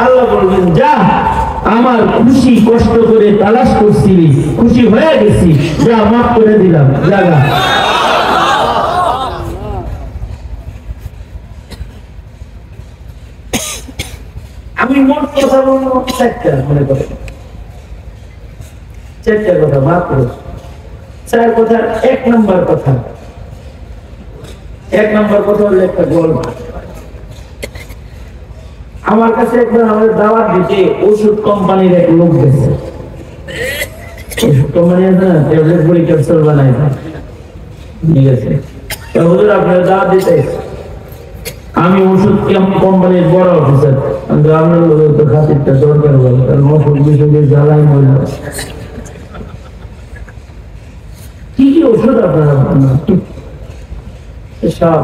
আল্লাহ বলবেন যা আমার খুশি কষ্ট করে তালাশ করছিলি, খুশি হয়ে গেছি, যা মাফ করে দিলাম, জায়গা। আমি মোট কথা বলবো চারটা, মনে করে চারটা কথা মাত্র। চার কথা, এক নম্বর কথা হলো একটা গল্প। আমার কাছে একবার আমাদের দাওয়াত দিতে ওষুধ কোম্পানির এক লোক গেছে। ওষুধ কোম্পানি আছে না, ট্যাবলেট বড়ি ক্যাপসুল বানায়, ঠিক আছে। হুজুর আপনার দাওয়াত দিতে, আমি ওষুধ কোম্পানির বড় অফিসার, আপনার তো খাতিরটা দরকার বলে, কারণ ওষুধ বিষয়ে জ্বালাই মনে হয়। কি কি ওষুধ আপনারা সব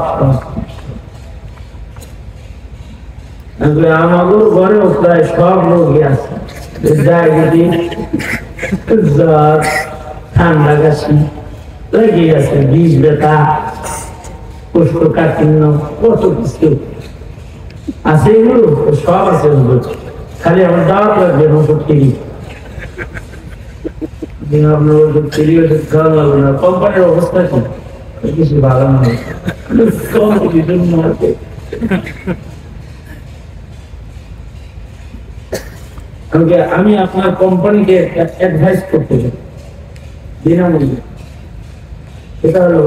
আমাদের ঘরেও প্রায় সব রোগী আছে, ডায়াবেটিস, জ্বর, ঠান্ডা কাশি লেগে আছে, বীজ ব্যথা, কোষ্ঠকাঠিন্য, কত কিছু আছে, এগুলো সব আছে। খালি আমার দাওয়াত লাগবেন ওষুধ কিনি, আপনার ওষুধ কিনি, ওষুধ খাওয়া লাগবে না। কোম্পানির অবস্থা কি কিছু ভালো নয়, আমি আপনার কোম্পানিকে অ্যাডভাইস করতে চাই বিনামূল্যে। এটা হলো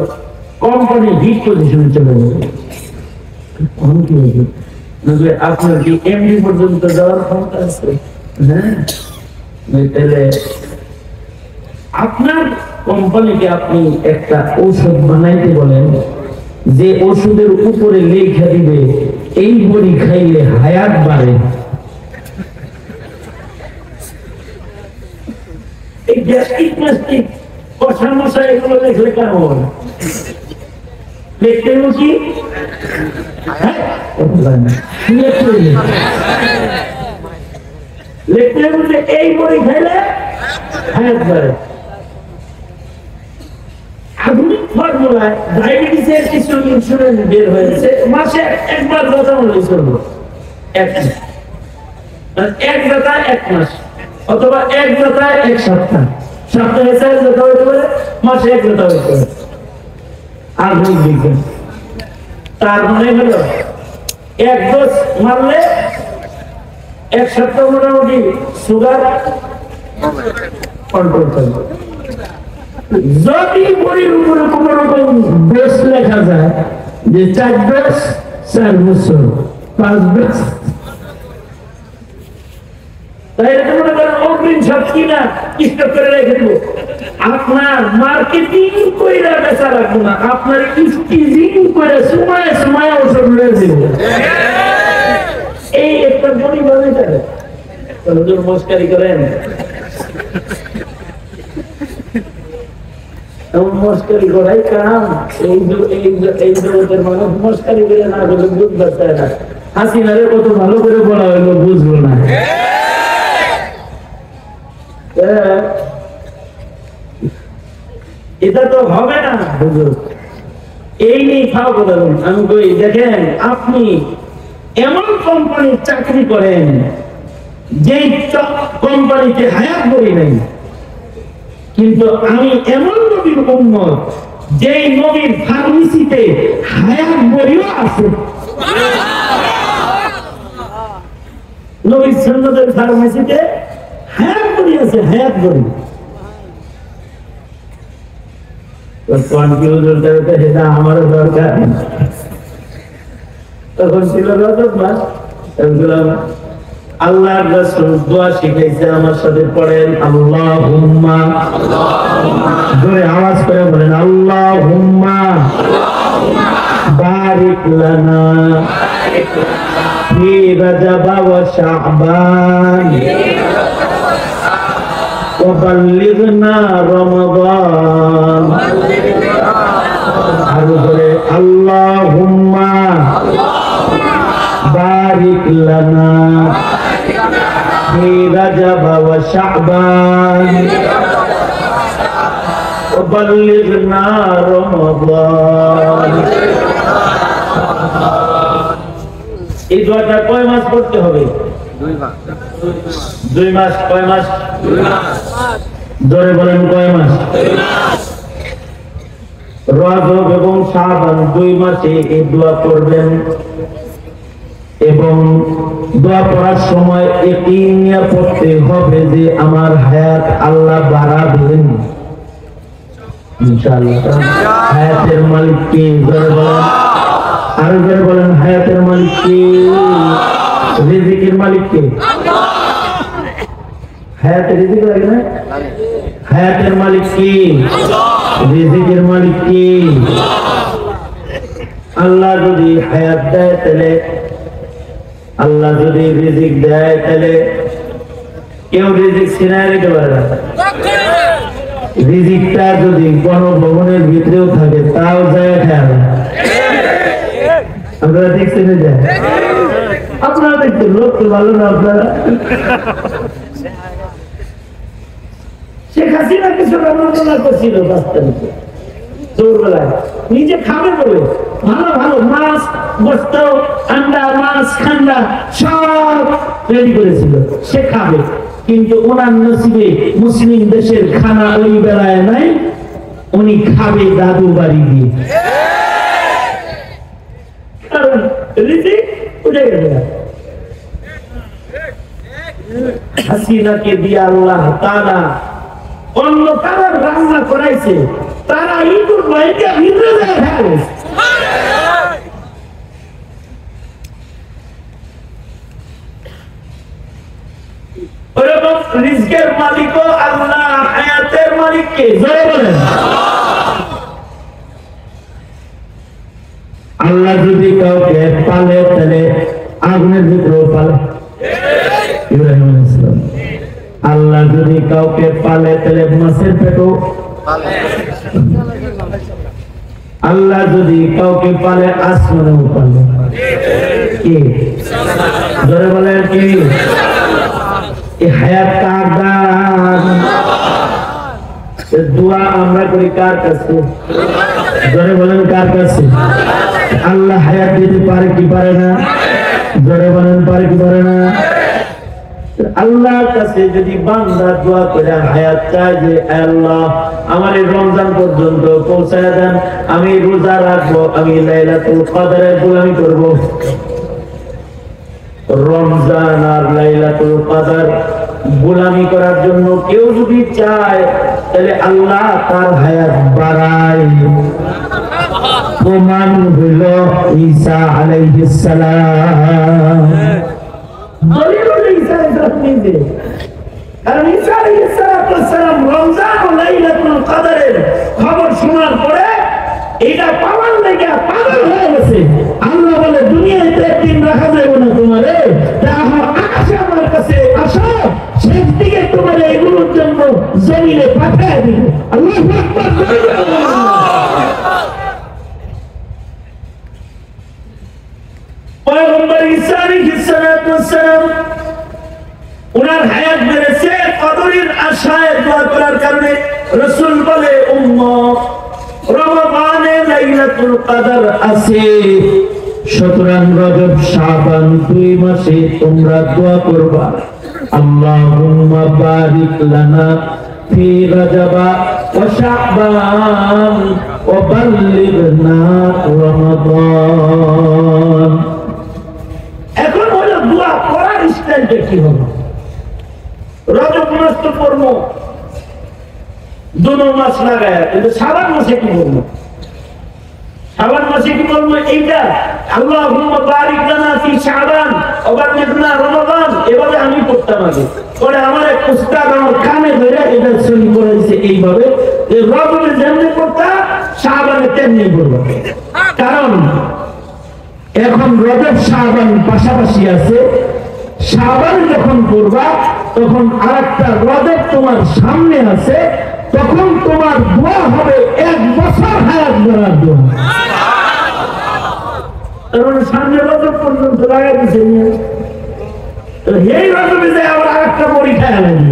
কোম্পানি হিট পজিশনে চলে যাবে। আপনার কি এমডি পর্যন্ত যাওয়ার ক্ষমতা আছে? হ্যাঁ, তাহলে আপনার কোম্পানিকে আপনি একটা ঔষধ বানাইতে বলেন, যে ওষুধের উপরে লেখা দিবে এই বড়ি খাইলে হায়াত বাড়ে। এই গ্যাস্ট্রিক প্লাস্টিক কষা মশা এগুলো দেখলে কেন হবে? দেখতে কি লিখতে বলতে এই বড়ি খাইলে হায়াত বাড়ে। আধুনিক ফর্মুলায় ডায়াবেটিসের কিছু ইন্স্যুরেন্স বের হয়েছে, মাসে একবার কথা বলে চলবো, এক দাতায় 1 মাস, অথবা এক দাতায় 1 সপ্তাহ, সপ্তাহে 4 দাতা হইতে পারে, মাসে 1 দাতা হইতে পারে। আধুনিক বিজ্ঞান। তার মানে হলো 1 ডোজ মারলে 1 সপ্তাহ মোটামুটি সুগার কন্ট্রোল করবে। যদি বড়ির উপরে কোন রকম ডোজ লেখা যায় যে 4 ডোজ 4 বছর, 5 ডোজ, তাই এটা মনে করেন অগ্রিম সব কিনা স্টক করে রেখে দেবো। আপনার মার্কেটিং কইরা বেচা রাখবো না, আপনার স্টিজিং করে সময় সময় ওষুধ রয়ে দেবো। এই একটা বড়ি বানাইতে হুজুর মস্কারি করেন, মস্কারি করাই কাম। এই জগতের মানুষ মস্কারি করে না বলে বুঝতে চায় না। হাসিনারে কত ভালো করে বলা হইলো, বুঝলো না। এটা তো হবে না হুজুর, এই নিয়ে খাওয়া বলেন। আমি কই দেখেন, আপনি এমন কোম্পানির চাকরি করেন যেই কোম্পানিতে হায়াত বড়ি নাই, কিন্তু আমি এমন নবীর উম্মত যেই নবীর ফার্মেসিতে হায়াত বড়িও আছে। নবীর সুন্নতের ফার্মেসিতে হায়াত বড়ি আছে, হায়াত বড়ি। আমারও দরকার। তখন ছিল রজব মাস, আল্লাহর রাসূল দোয়া শিখাইছে, আমার সাথে পড়েন আল্লাহুম্মা, জোরে আওয়াজ করে বলেন আল্লাহুম্মা বারিক লানা ফি রজব ওয়া শাবান ওয়া বাল্লিগনা রমাদান। আর বলে আল্লাহুম্মা বারিক লানা ফি রজব ওয়া শাবান ওয়া বাল্লিগনা রমাদান। এই দোয়াটা কয় মাস পড়তে হবে? 2 মাস। কয় মাস? জোরে বলেন কয় মাস? রজব এবং শাবান 2 মাসে এই দোয়া করবেন এবং দোয়া করার সময় ইয়াকিন নিয়ে পড়তে হবে যে আমার হায়াত আল্লাহ বাড়াবেন ইনশাআল্লাহ। হায়াতের মালিক কে? জোরে বলেন, আরো জোরে বলেন। হায়াতের মালিক কে? রিজিকের মালিক কে? হায়াতের রিজিক লাগে না? হায়াতের মালিক কে? রিজিকের মালিক কে? আল্লাহ যদি হায়াত দেয় তাহলে, আল্লাহ যদি রিজিক দেয় তাহলে কেউ রিজিক ছিনায় রেখে পারে না। রিজিকটা যদি গণভবনের ভিতরেও থাকে তাও যায় খেয়াল। আপনারা দেখছেন যায়, আপনারা দেখছেন, লোক তো ভালো না। আপনারা শেখ হাসিনা কিছু রমনা করছিল বাস্তবে দৌড়বেলায়, নিজে খাবে বলে ভালো ভালো মাছ, গোস্ত, আন্ডা, মাছ, ঠান্ডা সব রেডি করেছিল, সে খাবে। কিন্তু ওনার নসিবে মুসলিম দেশের খানা ওই বেলায় নাই, উনি খাবে দাদু বাড়ি দিয়ে। কারণ রিজিক উঠে গেছে। হাসিনাকে দিয়ে আল্লাহ তাআলা অন্য কারণ রান্না করাইছে, তারা ইঁদুর বাইকে ভিতরে যায় খায়। ওরকম রিজকের মালিকও আল্লাহ, হায়াতের মালিক কে? জোরে বলেন। আল্লাহ যদি কাউকে পালে তাহলে আগুনের ভিতরেও পালে। ইব্রাহিম আলাইহিস সালাম। আল্লাহ যদি কাউকে পালে তাহলে মাছের পেটেও পালে। আল্লাহ যদি কাউকে পালে আসমানেও পালে। কি? জোরে বলেন কি? এই হায়াত কার দান? দোয়া আমরা করি কার কাছে? জোরে বলেন কার কাছে? আল্লাহ হায়াত দিতে পারে কি পারে না? জোরে বলেন পারে কি পারে না? আল্লাহর কাছে যদি বান্দা দোয়া করে হায়াত চায় যে আল্লাহ আমার এই রমজান পর্যন্ত পৌঁছায় দেন, আমি রোজা রাখবো, আমি লাইলাতুল কদরের গোলামি করব। রমজান আর লাইলাতুল কদর গোলামি করার জন্য কেউ যদি চায় তাহলে আল্লাহ তার হায়াত বাড়ায়। প্রমাণ হইল ঈসা আলাইহিস সালাম। কারণ ঈসা আলাইহিস সালাম রমজান ও লাইলাতুল কদরের খবর শোনার পরে এটা পাওয়ার লেগে পাগল হয়ে গেছে। আল্লাহ বলে দুনিয়াতে একদিন রাখা যাবে না তোমারে, আকাশে আমার কাছে আসো, শেষ দিকে তোমার এগুলোর জন্য জমিনে পাঠিয়ে দিবে। আল্লাহু আকবার। পয়গম্বর ঈসা আলাইহিস সালাম উনার হায়াত বেড়েছে কদরের আশায় দোয়া করার কারণে। রাসূল বলে উম্মত রমজানে লাইলাতুল কদর আছে, সুতরাং রজব শাবান 2 মাসে তোমরা দোয়া করবা আল্লাহুম্মা বারিক লানা ফি রজবা ওয়া শাবান ওয়া বাল্লিগনা রমাদান। এখন হলো দোয়া করার স্টাইলটা কি হবে? রজব মাস তো পড়বো 2 মাস লাগায়, কিন্তু শাবান মাসে কি বলবো? শাবান মাসে কি বলবো? এইটা আল্লাহুম্মা বারিক লানা ফি শাবান ওয়া বাল্লিগনা রমাদান এভাবে আমি পড়তাম আগে। পরে আমার এক উস্তাদ আমার কানে ধরে এটা শুরু করেছে এইভাবে, যে রজবে যেমনি পড়তা শাবানে তেমনি পড়বা। কারণ এখন রজব শাবান পাশাপাশি আছে, শাবান যখন পড়বা তখন আরেকটা রজব তোমার সামনে আছে, তখন তোমার দোয়া হবে 1 বছর হায়াত বাড়ার দোয়া। কারণ সামনে রজব পর্যন্ত লাগাই দিচ্ছে, তো এই রজবে যে আবার আরেকটা পরীক্ষা লাগবে।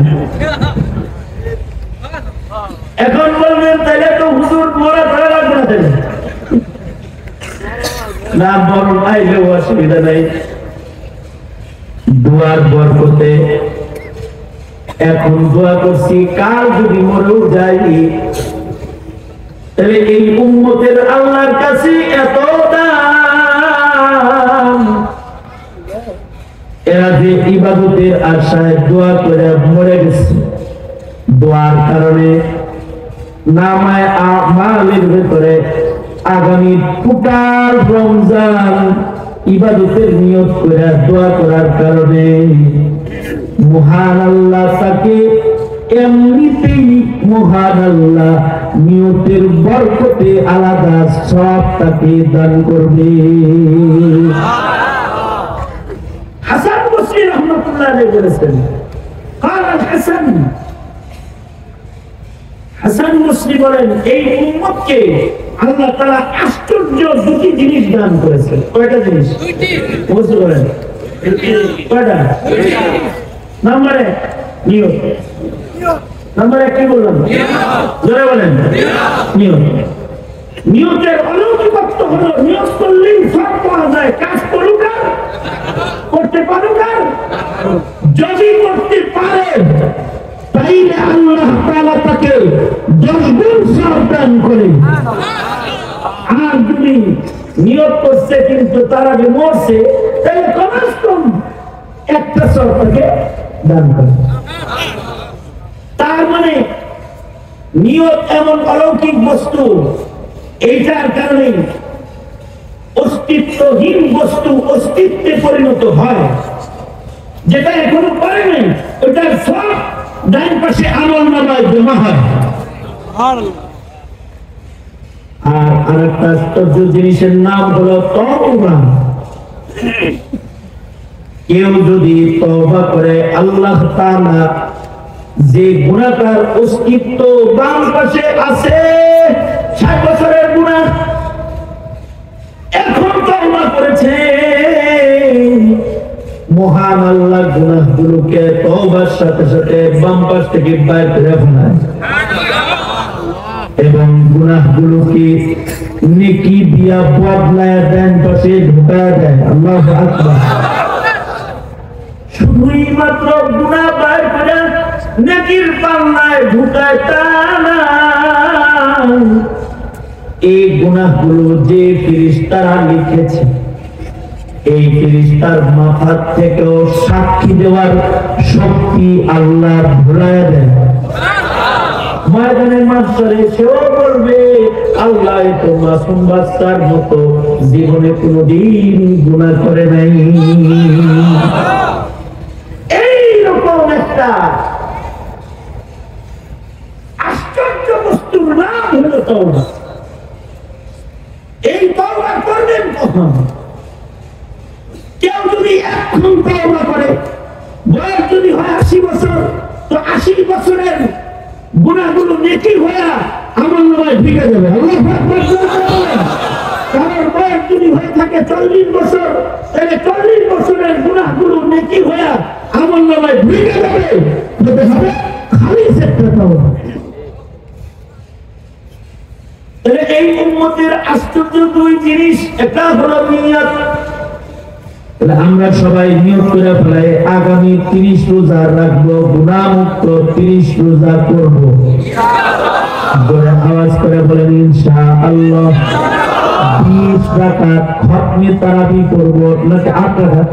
এখন বলবেন তাহলে তো হুজুর মোরা ধরে লাগবে না, তাহলে না বরং আইলেও অসুবিধা নাই। দোয়ার বরকতে এখন দোয়া করছি, কাল যদি মরেও যাই তাহলে এই উম্মতের আল্লাহর কাছে এত দাম। এরা যে ইবাদতের আশায় দোয়া করে মরে গেছে, দোয়ার কারণে নামায় আমালের ভেতরে আগামী টোটাল রমজান ইবাদতের নিয়ত করে দোয়া করার কারণে মহান আল্লাহ তাকে এমনিতেই মহান আল্লাহ নিয়তের বরকতে আলাদা সব তাকে দান করবে। হাসান বসরি রাহমাতুল্লাহ আলাইহি বলেছেন, কাল হাসান, হাসান বসরি বলেন এই উম্মতকে আল্লাহ তাআলা আশ্চর্য দুটি জিনিস দান করেছেন। কয়টা জিনিস? বুঝতে পারেন কয়টা? নাম্বার 1 নিয়ত, নাম্বার 1 কি বললাম? জোরে বলেন নিয়ত। নিয়তের অলৌকিকত্ব হলো নিয়ত করলেই সব পাওয়া যায়। কাজ করুক আর করতে পারুক আর যদি করতে পারে তাইলে আল্লাহ তাআলা তাকে 10 গুণ সওয়াব দান করে। আর যদি নিয়ত করছে কিন্তু তার আগে মরছে তাহলে কমস কম একটা সওয়াব তাকে দান করে। তার মানে নিয়ত এমন অলৌকিক বস্তু, এইটার কারণে অস্তিত্বহীন বস্তু অস্তিত্বে পরিণত হয়। যেটা এখনো করে নাই ওটার সব ডান পাশে আমলনামায় জমা হয়। আর আরেকটা আশ্চর্য জিনিসের নাম হলো তওবা। কেউ যদি তওবা করে আল্লাহ তাআলা যে গুনাহগার অস্তিত্ব বাম পাশে আছে ৬০ বছরের গুনাহ এখন তওবা করেছে, মহান আল্লাহ গুনাহগুলোকে তওবার সাথে সাথে বাম পাশ থেকে বাইর করে ফেলায় এবং গুনাহগুলোকে নেকি দিয়া বদলায় ডান পাশে ঢুকায় দেয়। আল্লাহু আকবার। শুধুই মাত্র গুনাহ বাইর করে নেকির পাল্লায় ঢুকায় তা না, এই গুনাহগুলো যে ফেরেশতারা লিখেছে এই ফেরেশতার মাথা থেকেও সাক্ষী দেওয়ার শক্তি আল্লাহ ভুলায় দেয়। ময়দানে মাশারে সেও বলবে আল্লাহ তো মাসুম বাচ্চার মতো জীবনে কোনোদিন গুনাহ করে নাই। এইরকম একটা আশ্চর্য বস্তুর নাম হলো তওবা। এই তওবা করবেন কখন? কেউ যদি এখন তওবা করে, বয়স যদি হয় ৮০ বছর, তো ৮০ বছরের গুনাহগুলো নেকি হয়ে আমলনামায় ঢুকে যাবে। আল্লাহু আকবার। কারণ বয়স যদি হয়ে থাকে ৪০ বছর, তাহলে ৪০ বছরের গুনাহগুলো নেকি হয়ে আমলনামায় ঢুকে যাবে। যেতে হবে খালিস একটা তওবা। তাহলে এই উম্মতের আশ্চর্য দুই জিনিস, একটা হলো নিয়ত। তাহলে আমরা সবাই নিয়ত করে ফেলাই আগামী ৩০ রোজা রাখবো, গুনাহমুক্ত ৩০ রোজা করবো। জোরে আওয়াজ করে বলেন ইনশাআল্লাহ। 20 রাকাত খতমে তারাবি করবো নাকি 8 রাকাত?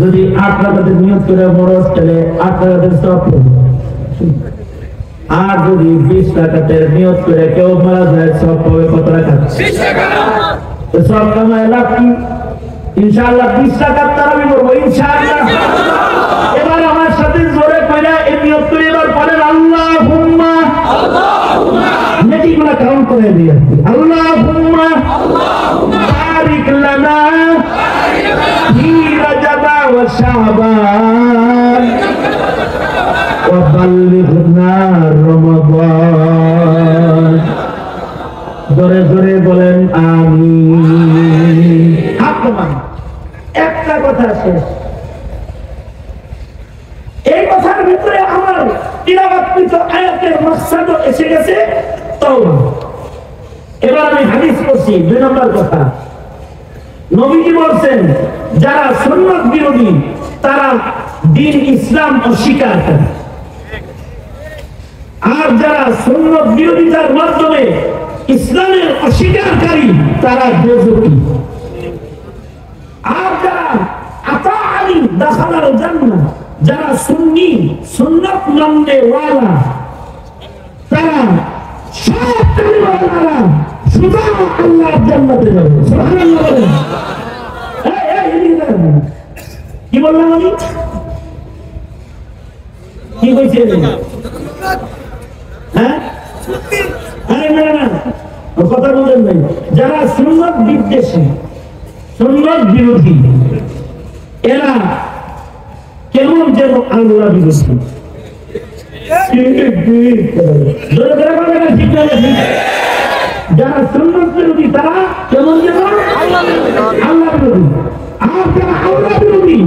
যদি 8 রাকাতের নিয়ত করে মরস তাহলে 8 রাকাতের সওয়াব পাবো। আর যদি 20 রাকাতের নিয়ত করে কেউ মারা যায় সওয়াব পাবে কত রাকাত? 20 রাকাত। তো সওয়াব কামায় লাভ কি? ইনশাআল্লাহ 20 রাকাত তারাবি করব ইনশাআল্লাহ। এবার আমার সাথে জোরে কইরা এই নিয়ত করে এবার বলেন আল্লাহুম্মা, আল্লাহুম্মা। নেকিগুলো কাউন্ট করে দিই। আল্লাহুম্মা, আল্লাহুম্মা বারিক লানা ফি রাজাব ওয়া শাবান وبلغنا رمضان। জোরে জোরে বলেন আমিন। একটা কথা শেষ। এই কথার ভিতরে আমার তিলাওয়াতকৃত আয়াতের মাকসাদ এসে গেছে তওবা। এবার আমি হাদিস পড়ছি 2 নম্বর কথা। নবীজি বলছেন যারা সুন্নাত বিরোধী তারা দ্বীন ইসলাম অস্বীকার করে, আর যারা সুন্নাত বিরোধিতার মাধ্যমে ইসলামের অস্বীকারী তারা বেঈমান। আর যারা আতাআনি দাখালাল জান্নাহ, যারা সুন্নি সুন্নাত মাননে ওয়ালা তারা সব পরিবাররা সুদা আল্লাহর জান্নাতে যাবে। সুবহানাল্লাহ। কি বললাম আমি? কি কইছে? হ্যাঁ, আরে না না কথা বলেন নাই। যারা সুন্নাত বিদ্বেষী সুন্নাত বিরোধী এরা কেমন যেন আল্লাহ বিরোধী। যারা সুন্নাত বিরোধী তারা কেমন যেন আল্লাহ বিরোধী। আর যারা আল্লাহ বিরোধী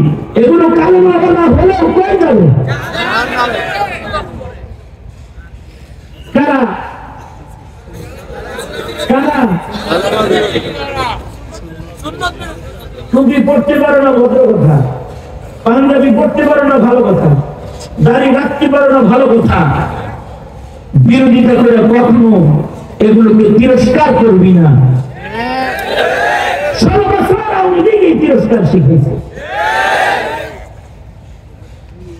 এগুলো কালেমা বলা হলেও কয়ে যাবে। কারা কারা টুপি পড়তে পারো না ভদ্র কথা, পাঞ্জাবি পড়তে পারো না ভালো কথা, দাড়ি রাখতে পারো না ভালো কথা, বিরোধিতা করে কখনো এগুলোকে তিরস্কার করবি না। সর্ববছর আওয়ামী লীগই তিরস্কার শিখেছে।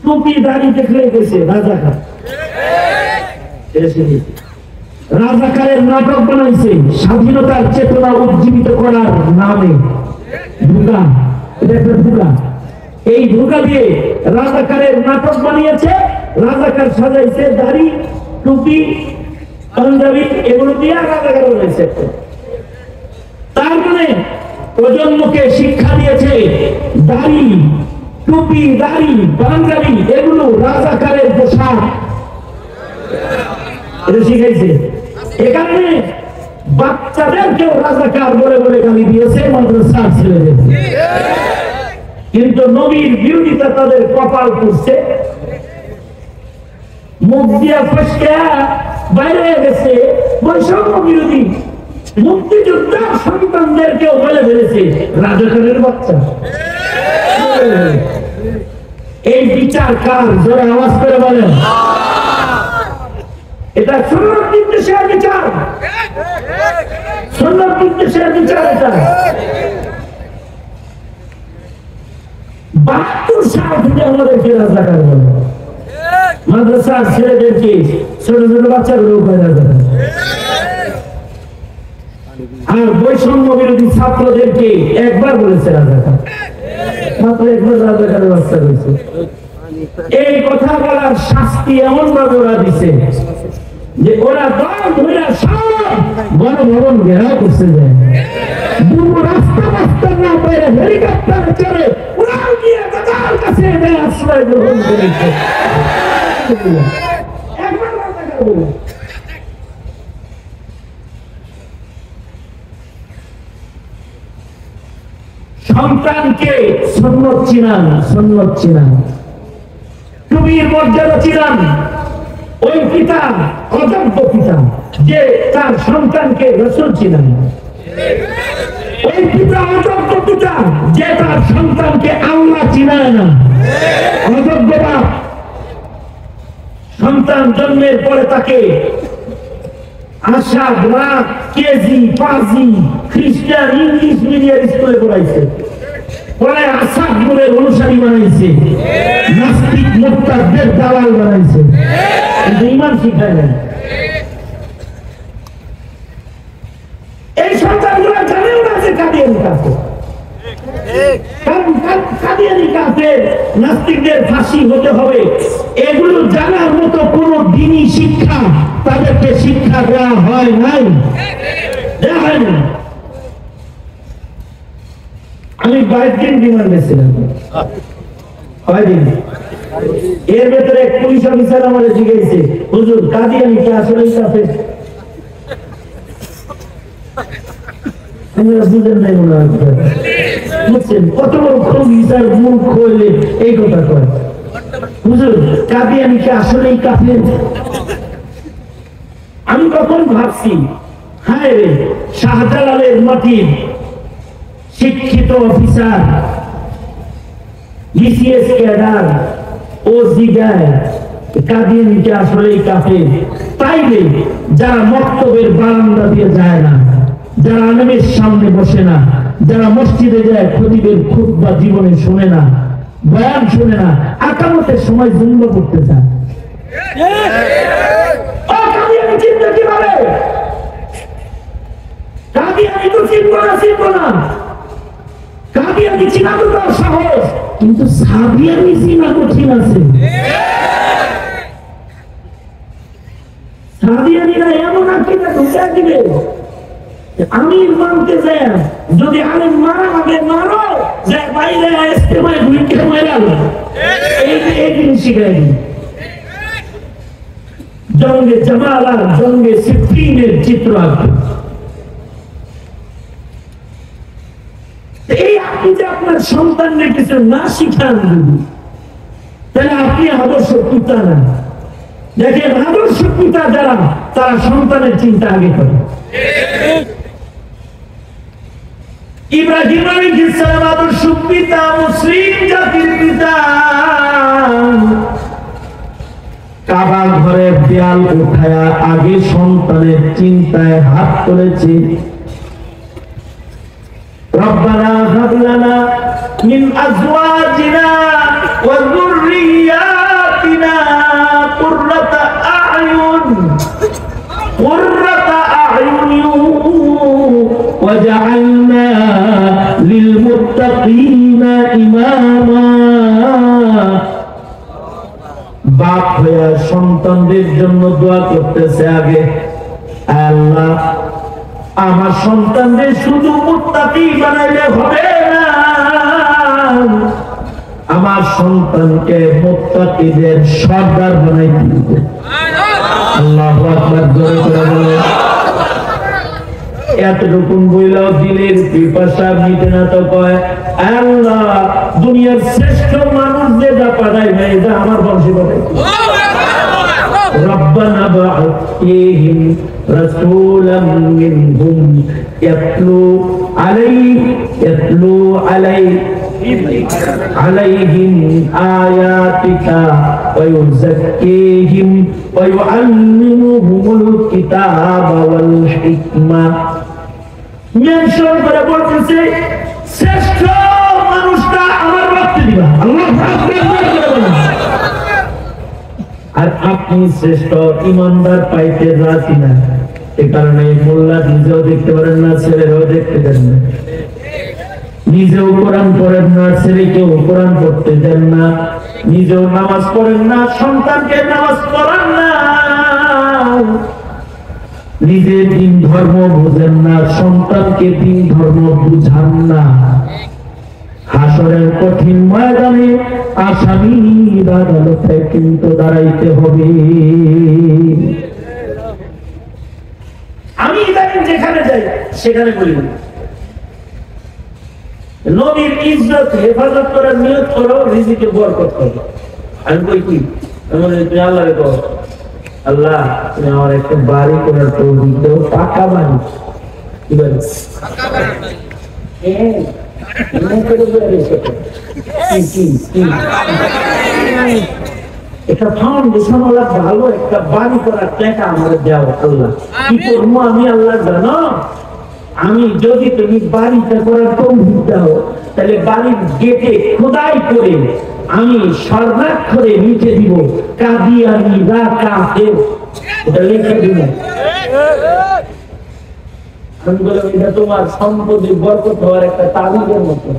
টুপি দাড়ি দেখলে গেছে রাজাকার, রাজাকারের নাটক বানাইছে স্বাধীনতার চেতনা উজ্জীবিত করার নামে। ধোঁকা, এটা একটা ধোঁকা। এই ধোঁকা দিয়ে রাজাকারের নাটক বানিয়েছে, রাজাকার সাজাইছে, দাড়ি টুপি পাঞ্জাবি এগুলো দিয়ে রাজাকার বানাইছে। তার মানে প্রজন্মকে শিক্ষা দিয়েছে দাড়ি টুপি দাড়ি পাঞ্জাবি এগুলো রাজাকারের পোশাক, এটা শিখাইছে। এখানে বাচ্চাদেরকেও রাজাকার বলে বলে গালি দিয়েছে মাদ্রাসার ছেলেদের। কিন্তু নবীর বিরোধিতা তাদের কপাল করছে, মুখ দিয়া ফসকে বাইরে গেছে। বৈষম্য বিরোধী মুক্তিযোদ্ধার সন্তানদেরকেও বলে ফেলেছে রাজাকারের বাচ্চা। এই বিচার কার? জোরে আওয়াজ করে বলেন। এটা সুন্নাত বিদ্বেষের বিচার, সুন্নাত বিদ্বেষের বিচার। এটা 72 সাল থেকে আমাদেরকে রাজাকার বলে, মাদ্রাসার ছেলেদেরকে ছোট ছোট বাচ্চাগুলো রাজাকার, আর বৈষম্য বিরোধী ছাত্রদেরকে একবার বলেছে রাজাকার, মাত্র একবার রাজাকারের বাচ্চা রয়েছে। এই কথা বলার শাস্তি এমন ভাবে ওরা দিছে যে ওরা দল ধরে সব গণভবন ঘেরাও করছে, যায় রাস্তা রাস্তা না পেরে হেলিকপ্টার চলে উড়াল দিয়ে দাদার কাছে আশ্রয় গ্রহণ করেছে। একবার রাজাকার বলে সন্তানকে সুন্নত চিনান, সুন্নত চিনান, টুপির মর্যাদা চিনান। ওই পিতা অযোগ্য পিতা যে তার সন্তানকে রাসূল চিনান, ওই পিতা অযোগ্য পিতা যে তার সন্তানকে আল্লাহ চিনায় না। অযোগ্য বাপ সন্তান জন্মের পরে তাকে আশা রাত কেজি পাজি খ্রিস্টান ইংলিশ মিডিয়াম স্কুলে পড়াইছে, পরে আশা গুলের অনুসারী বানাইছে, নাস্তিক মুরতাদদের দালাল বানাইছে, কিন্তু ঈমান শিখায় না। এই সন্তানগুলো জানেও না যে কাদিয়ানি কাফের, কাদিয়ানি কাফের, নাস্তিকদের ফাঁসি হতে হবে, এগুলো জানার মতো কোন দ্বীনি শিক্ষা তাদেরকে শিক্ষা দেওয়া হয় নাই, দেওয়া হয় না। আমি 22 দিন রিমান্ডে ছিলাম, কয়দিন? এর ভেতরে এক পুলিশ অফিসার আমাদের জিজ্ঞেসে, হুজুর কাদিয়ানি কি আসলেই কাফের? বুঝেন নাই মনে হয়, বুঝছেন কত বড় খবিসার মুখ হইলে এই কথা কয়, হুজুর কাদিয়ানি কি আসলেই কাফের? আমি কখন ভাবছি, হায় রে শাহজালালের মাটির শিক্ষিত অফিসার, বিসিএস ক্যাডার, ও জিগায় কাদিয়ানীকে আসলে কাফের। তাইলে যারা মক্তবের বারান্দা দিয়ে যায় না, যারা আলেমের সামনে বসে না, যারা মসজিদে যায় খতিবের খুতবা জীবনে শোনে না, বয়ান শোনে না, আকামতের সময় জুম্বা করতে চায়, কাদিয়ানী চিন্তা কিভাবে? কাদিয়ানী তো চিনবো না, কাদিয়ানী চিনা তো তার সাহস, কিন্তু সাদিয়ানী চিনা কঠিন আছে। সাদিয়ানীরা এমন আকিদা ঢুকিয়ে দিবে, আমির মানতে যায় যদি আলেম মারা হবে মারো, যে বাইরে ইস্তেমায় ঘুরতে মারালো, এই জিনিস শিখাই। জঙ্গে জামাল আর জঙ্গে সিফিনের চিত্র আঁকবে। এই আপনি যে আপনার সন্তানদের কিছু না শিখান তাহলে আপনি আদর্শ পিতা না। দেখেন আদর্শ পিতা যারা, তারা সন্তানের চিন্তা আগে করে। ইব্রাহিম আলাইহিস সালাম আদর্শ পিতা, মুসলিম জাতির পিতা। কাবা ঘরের দেয়াল উঠায়া আগে সন্তানের চিন্তায় হাত তুলেছে। রব্বানা হাব লানা মিন আজওয়াজিনা ওয়া যুররিয়াতিনা কুররাতা আ'য়ুন ওয়াজআলনা লিল মুত্তাকিনা ইমামা। বাপ হয়ে সন্তানদের জন্য দোয়া করতেছে আগে, আল্লাহ আমার সন্তানদের শুধু মুত্তাকি বানাইলে হবে না, আমার সন্তানকে মুত্তাকিদের সর্দার বানাইতে হবে। আল্লাহু আকবার, জোরে করে বলো। এতটুকুন বইলাও দিলের পিপাসা মিটে না তো কয় আল্লাহ দুনিয়ার শ্রেষ্ঠ মানুষ যে যা পাঠাইবে এটা আমার বংশে পাঠাইবে। ربنا ابعث فيهم رسولا منهم يتلو عليهم آياتك ويزكيهم ويعلمهم الكتاب والحكمة। মেনশন করে বলতেছে শ্রেষ্ঠ মানুষটা আমার রক্তে দিবা। আল্লাহু আকবার। আর আপনি শ্রেষ্ঠ ইমানদার পাইতে রাজি না, এই কারণে মোল্লা নিজেও দেখতে পারেন না, ছেলেরাও দেখতে দেন না, নিজেও কোরআন পড়েন না, ছেলেকেও কোরআন পড়তে দেন না, নিজেও নামাজ পড়েন না, সন্তানকে নামাজ পড়ান না, নিজে দিন ধর্ম বুঝেন না, সন্তানকে দিন ধর্ম বুঝান না। হাসরের কঠিন ময়দানে আসামির আদালতে কিন্তু দাঁড়াইতে হবে। আমি ইদানিং যেখানে যাই সেখানে বলি নবীর ইজ্জত হেফাজত করার নিয়ত করো, রিজিকে বরকত করো। আমি বলি কি তুমি আল্লাহরে কও, আল্লাহ তুমি আমার একটা বাড়ি করার তৌফিক দাও, পাকা বাড়ি। কি বলে পাকা বাড়ি? একটা ফাউন্ডেশন ভালো একটা বাড়ি করার টাকা আমাদের দেওয়া। আল্লাহ কি করবো আমি, আল্লাহ জানো। আমি যদি তুমি বাড়িটা করার তৌফিক দাও তাহলে বাড়ির গেটে খোদাই করে আমি স্বর্ণাক্ষরে লিখে দিব কাদিয়ানী কাফের, এটা লিখে দিব। আমি বললাম এটা তোমার সম্পত্তি বরকত হওয়ার একটা তাবিজের মতো,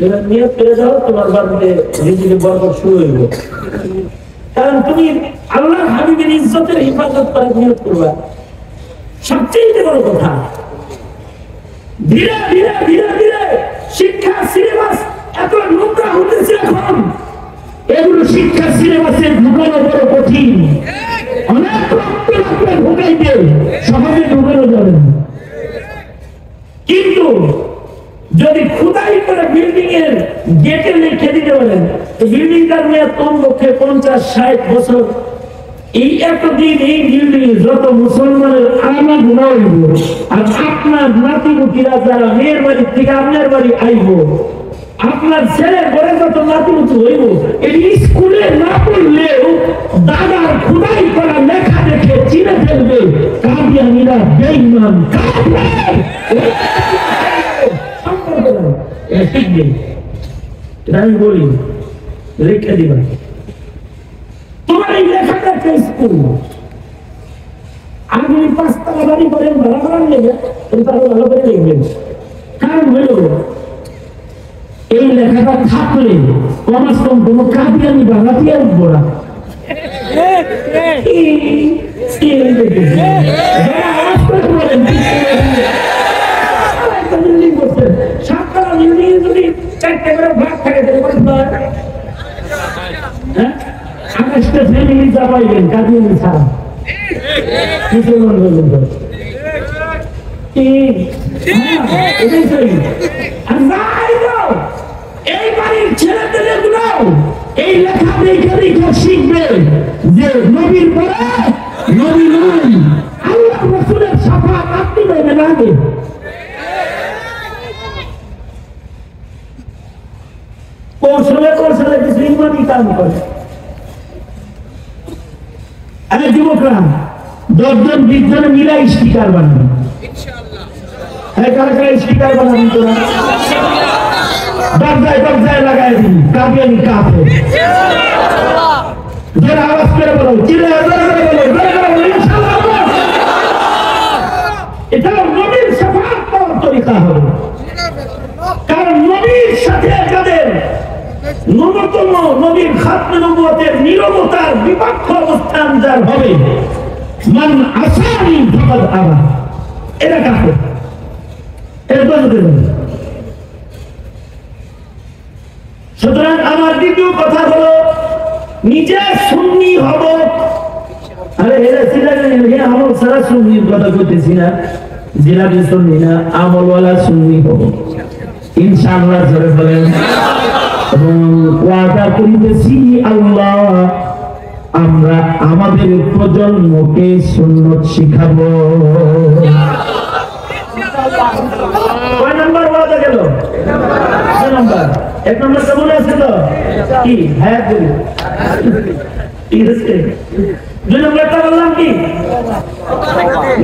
এটা নিয়ত করে দাও, তোমার বাড়িতে রিজিকে বরকত শুরু হইব। কারণ তুমি আল্লাহর হাবিবের ইজ্জতের হেফাজত করার নিয়ত করবা, সবচেয়ে বড় কথা। ধীরে ধীরে ধীরে ধীরে শিক্ষা সিলেবাস এত নোংরা হতেছে এখন, এগুলো শিক্ষা সিলেবাসে ঢুকানো বড় কঠিন। অনেক রক্ত লাগবে ঢুকাইতে, সহজে ঢুকানো যাবে না। কিন্তু যদি খোদাই করে বিল্ডিং এর গেটে লিখে দিতে বলেন, বিল্ডিংটার মেয়াদ কমপক্ষে 50-60 বছর, এই এতদিন এই ডিউটি যত মুসলমানের আলাদা গুণা হইব, আর আপনার নাতিপুতিরা যারা মেয়ের বাড়ি থেকে আপনার বাড়ি আইব, আপনার ছেলের ঘরে যত নাতিপুতি হইব, এই স্কুলে না পড়লেও দাদার খুদাই করা লেখা দেখে চিনে ফেলবে কাদিয়ানীরা বেঈমান কাফের। ঠিক নেই, আমি বলি রেখে দিবা তোমার এই লেখাটা একটা স্কুল। আমি 5 তলা বাড়ি করে ভাড়া করার নেবে, তুমি তাকে ভালো করে লিখবেন। কারণ হইল এই লেখাটা থাকলে কমাস কম কোনো কাদিয়ানি বাধা দিয়ে উঠবো না। ফ্যামিলি যা পাইবেন কাদিয়ানি ছাড়া মুসলমান বলবেন তো এই বাড়ির ছেলেদের এই লেখা দেখে দেখে শিখবে যে নবীর পরে নবী নয়, আল্লাহ রাসূলের শাফাআত আপনি পাইবেন আগে। কৌশলে কৌশলে কিছু ইমানি কাম করে। আরে যুবকরা 10 জন 20 জন মিলা স্টিকার বানাবেন ইনশাআল্লাহ। হ্যাঁ, কারা কারা স্টিকার বানাবেন তোরা? দরজায় লাগাই দিন কাদিয়ানি কাফের। যারা আওয়াজ করে বলো, চিল্লায় জোরে জোরে বলো ইনশাআল্লাহ। এটা নবীর শাফাআত পাওয়ার তরিকা হবে। কারণ নবীর সাথে যাদের ন্যূনতম নবীর খাতমে নবুয়তের নীরবতার বিপক্ষ অবস্থান যার হবে, মান আসানি ফাকাদ আবা, এরা কাফের। সুতরাং আমার দ্বিতীয় কথা হলো নিজে সুন্নি হব। আরে এরা আমল ছাড়া সুন্নির কথা কইতেছি না, জিলাপি সুন্নি না, আমলওয়ালা সুন্নি হব ইনশাআল্লাহ। জোরে বলেন। এবং ওয়াদা করিতেছি আল্লাহ আমরা আমাদের প্রজন্মকে সুন্নত শিখাবো। কয় নাম্বার ওয়াদা গেল? 2 নাম্বার। 1 নাম্বার কেমন আছে তো কি? হ্যাঁ বলি ঠিক আছে। 2 নাম্বারটা বললাম কি?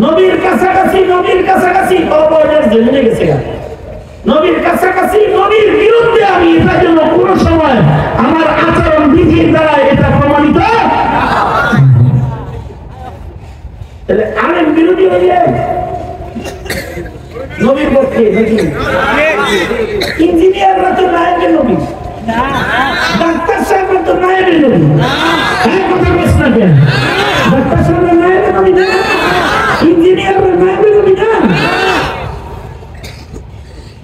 নবীর কাছাকাছি, নবীর কাছাকাছি অবহেলার জন্য গেছে। নবীর কাছাকাছি, নবীর বিরুদ্ধে আমি এটার জন্য কোনো সময় আমার আচরণ বিধির দ্বারা এটা প্রমাণিত। তাহলে আলেম বিরোধী হইলে নবীর পক্ষে নাকি? ইঞ্জিনিয়াররা তো নায়েবের নবী, ডাক্তার সাহেবরা তো নায়েবের নবী। হ্যাঁ, কথা বলছ না কেন? ডাক্তার সাহেবরা নায়েবের নবী না, ইঞ্জিনিয়াররা নায়েবের নবী না।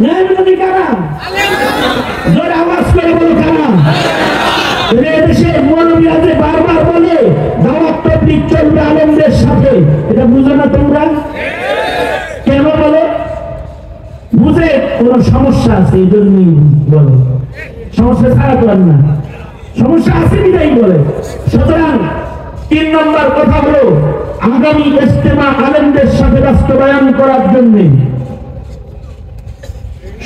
নায়েবের নবী কারা? জোরে আওয়াজ করে বলো কারা? দেশের মৌলবীরা যে বারবার বলে দাওয়াত তাবলীগ চলবে আলেমদের সাথে, এটা বুঝো না তোমরা? কেন বলে? বুঝে কোন সমস্যা আছে এই জন্যই বলে, সমস্যা ছাড়া তো আর না, সমস্যা আছে বিধাই বলে। সুতরাং 3 নম্বর কথা হলো আগামী ইজতেমা আলেমদের সাথে বাস্তবায়ন করার জন্য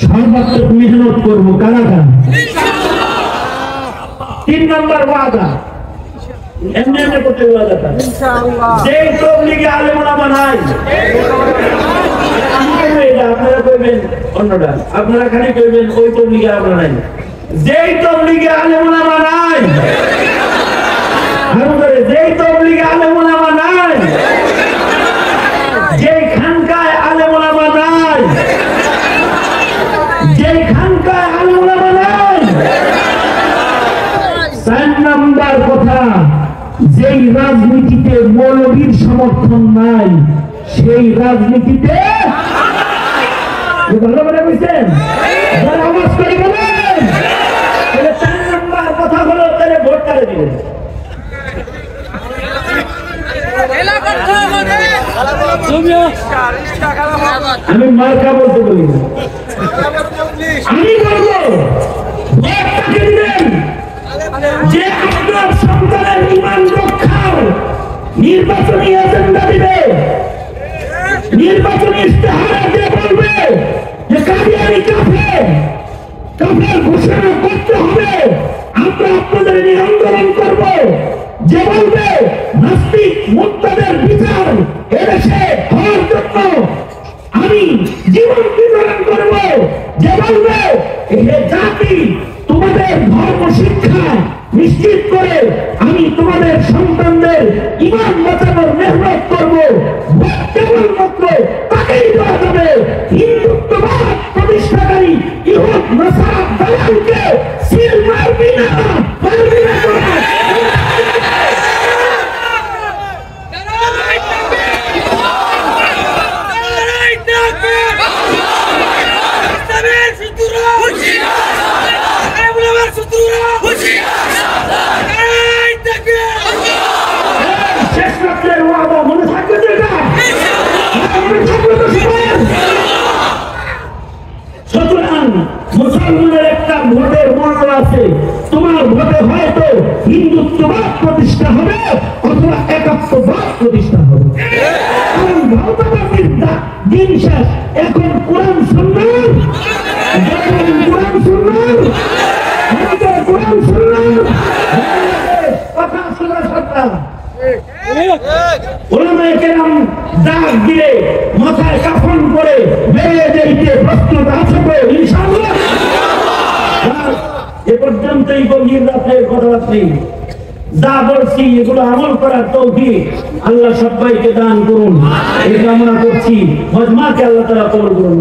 সর্বাত্মক মেহনত করবো। কারা কারা? 3 নম্বর ওয়াদা এমনি এমনি করতে ওয়াদাটা যে তবলিগে আলেম ওলামা নাই, আপনারা কইবেন অন্যটা, আপনারা খালি কইবেন ওই তবলিগে আমরা নাই। যেই তবলিগে আলেম ওলামা নাই, যেই তবলিগে আলেম ওলামা নাই, যেই খানকায় আলেম ওলামা নাই, যেই খানকায় আলেম ওলামা নাই। 4 নাম্বার কথা, যেই রাজনীতিতে মৌলবীর সমর্থন নাই সেই রাজনীতিতে ভালো করে বুঝছেন? আওয়াজ করে বলেন। 4 নাম্বার কথা হলো তাহলে ভোট কারে দিবেন? আমি মার্কা বলতে বলি না, আমি বলবো ভোট কাকে দিবেন যে আপনার সন্তানের ঈমান রক্ষার নির্বাচনী এজেন্ডা দিবে, নির্বাচনী ইশতেহার দিয়ে বলবে যে কাদিয়ানী কাফের, কাফের ঘোষণা করতে হবে, আমরা আপনাদের নিয়ে আন্দোলন করব। যে বলবে নাস্তিক মুক্তাদের বিচার এদেশে হওয়ার জন্য আমি জীবন বিতরণ করব। যে বলবে এই জাতি তোমাদের ধর্ম শিক্ষা নিশ্চিত করে আমি তোমাদের সন্তানদের ঈমান বাঁচানোর মেহনত করব, কেবলমাত্র তাকেই দেওয়া যাবে। হিন্দুত্ববাদ প্রতিষ্ঠাকারী ইহুদ নাসারা দালালকে সিল মারবি না, মারবি না তোরা। সুতরাং মুসলমানের একটা ভোটের মূল্য আছে, তোমার ভোটে হয়তো হিন্দুত্ববাদ প্রতিষ্ঠা হবে অথবা একাত্মবাদ প্রতিষ্ঠা হবে। কারণ ভারতবাদীর দিন শেষ, এখন কোরআন সুন্নাহ, কোরআন সুন্নাহ, কোরআন সুন্নাহ কথা শোনা সত্তা। ওলামায়ে কেরাম ডাক দিয়ে মাথায় কাফন করে বেরিয়ে যেতে প্রস্তুত আছে তো ইনশাআল্লাহ। এ পর্যন্তই গভীর রাতের কথাবার্তা, যা বলছি এগুলো আমল করার তৌফিক আল্লাহ সবাইকে দান করুন, এই কামনা করছি। মজমাকে আল্লাহ তাআলা কবুল করুন।